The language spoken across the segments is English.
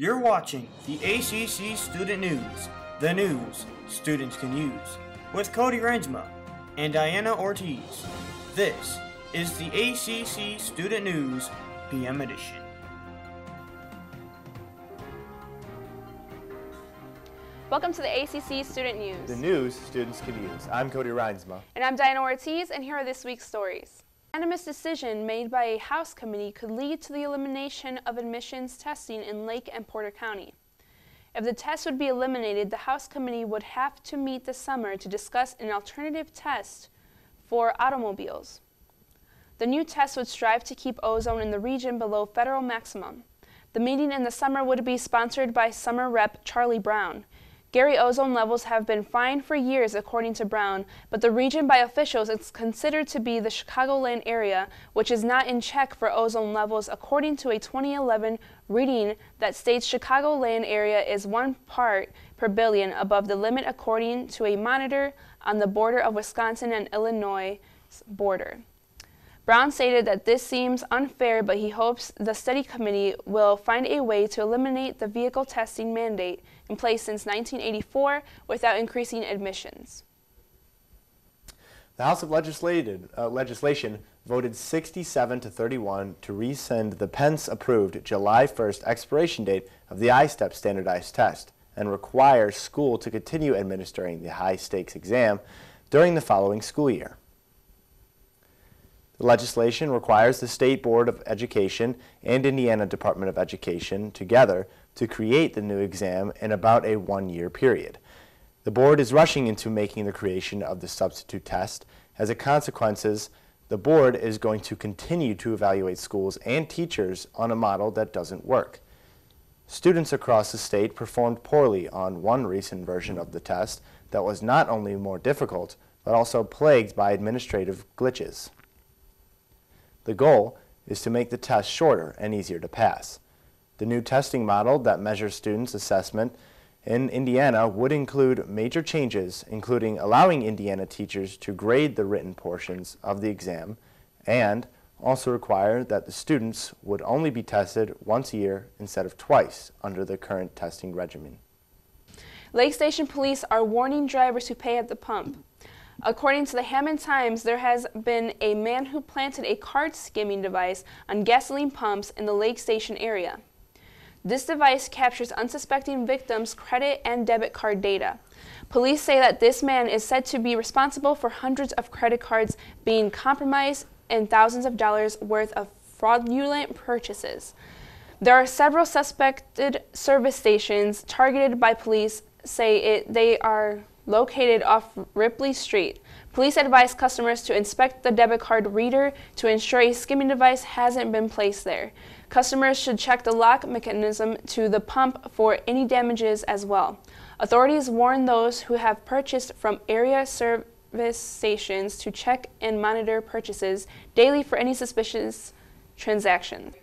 You're watching the ACC Student News, the news students can use, with Cody Reinsma and Diana Ortiz. This is the ACC Student News PM Edition. Welcome to the ACC Student News. The news students can use. I'm Cody Reinsma. And I'm Diana Ortiz, and here are this week's stories. An unanimous decision made by a House committee could lead to the elimination of admissions testing in Lake and Porter County. If the test would be eliminated, the House committee would have to meet this summer to discuss an alternative test for automobiles. The new test would strive to keep ozone in the region below federal maximum. The meeting in the summer would be sponsored by Summer Rep. Charlie Brown. Gary ozone levels have been fine for years, according to Brown, but the region by officials is considered to be the Chicagoland area, which is not in check for ozone levels, according to a 2011 reading that states Chicagoland area is 1 part per billion above the limit, according to a monitor on the border of Wisconsin and Illinois border. Brown stated that this seems unfair, but he hopes the study committee will find a way to eliminate the vehicle testing mandate in place since 1984 without increasing admissions. The House of Legislation voted 67-31 to rescind the Pence-approved July 1st expiration date of the I-STEP standardized test and require school to continue administering the high-stakes exam during the following school year. The legislation requires the State Board of Education and Indiana Department of Education together to create the new exam in about a 1-year period. The board is rushing into making the creation of the substitute test. As a consequence, the board is going to continue to evaluate schools and teachers on a model that doesn't work. Students across the state performed poorly on one recent version of the test that was not only more difficult, but also plagued by administrative glitches. The goal is to make the test shorter and easier to pass. The new testing model that measures students' assessment in Indiana would include major changes, including allowing Indiana teachers to grade the written portions of the exam and also require that the students would only be tested once a year instead of twice under the current testing regimen. Lake Station police are warning drivers who pay at the pump. According to the Hammond Times, there has been a man who planted a card skimming device on gasoline pumps in the Lake Station area. This device captures unsuspecting victims' credit and debit card data. Police say that this man is said to be responsible for hundreds of credit cards being compromised and thousands of dollars worth of fraudulent purchases. There are several suspected service stations targeted by police. They are located off Ripley Street. Police advise customers to inspect the debit card reader to ensure a skimming device hasn't been placed there. Customers should check the lock mechanism to the pump for any damages as well. Authorities warn those who have purchased from area service stations to check and monitor purchases daily for any suspicious transactions.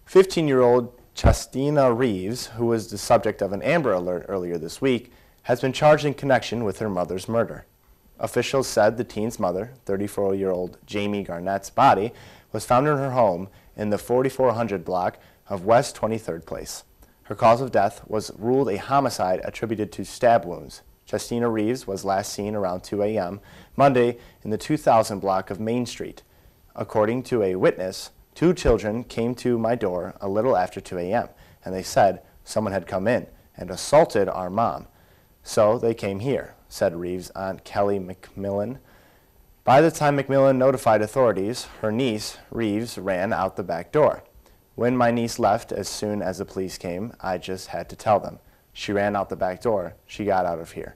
15-year-old Chestina Reeves, who was the subject of an Amber Alert earlier this week, has been charged in connection with her mother's murder. Officials said the teen's mother, 34-year-old Jamie Garnett's body, was found in her home in the 4400 block of West 23rd Place. Her cause of death was ruled a homicide attributed to stab wounds. Chestina Reeves was last seen around 2 a.m. Monday in the 2000 block of Main Street. According to a witness, 2 children came to my door a little after 2 a.m. and they said someone had come in and assaulted our mom. So they came here, said Reeves' aunt Kelly McMillan. By the time McMillan notified authorities, her niece, Reeves, ran out the back door. When my niece left as soon as the police came, I just had to tell them. She ran out the back door. She got out of here,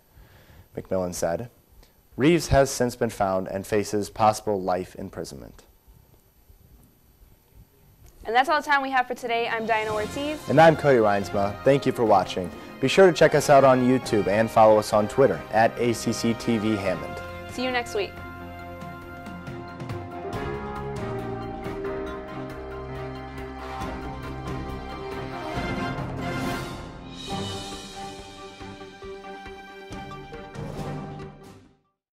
McMillan said. Reeves has since been found and faces possible life imprisonment. And that's all the time we have for today. I'm Diana Ortiz. And I'm Cody Reinsma. Thank you for watching. Be sure to check us out on YouTube and follow us on Twitter @ACCTV Hammond. See you next week.